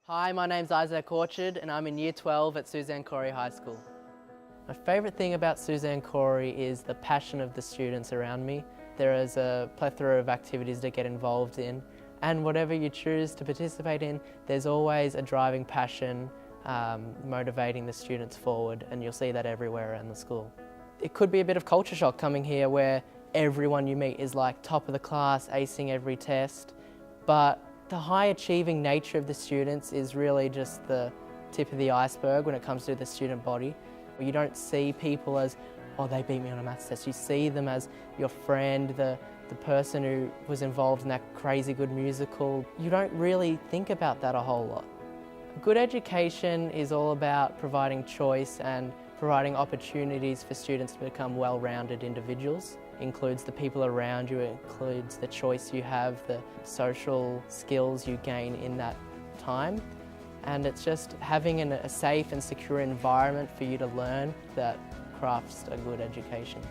Hi, my name's Isaac Orchard and I'm in Year 12 at Suzanne Cory High School. My favourite thing about Suzanne Cory is the passion of the students around me. There is a plethora of activities to get involved in, and whatever you choose to participate in, there's always a driving passion motivating the students forward, and you'll see that everywhere around the school. It could be a bit of culture shock coming here where everyone you meet is like top of the class, acing every test, but the high achieving nature of the students is really just the tip of the iceberg when it comes to the student body. You don't see people as, oh, they beat me on a maths test. You see them as your friend, the person who was involved in that crazy good musical. You don't really think about that a whole lot. A good education is all about providing choice and providing opportunities for students to become well-rounded individuals. It includes the people around you, it includes the choice you have, the social skills you gain in that time. And it's just having a safe and secure environment for you to learn that crafts a good education.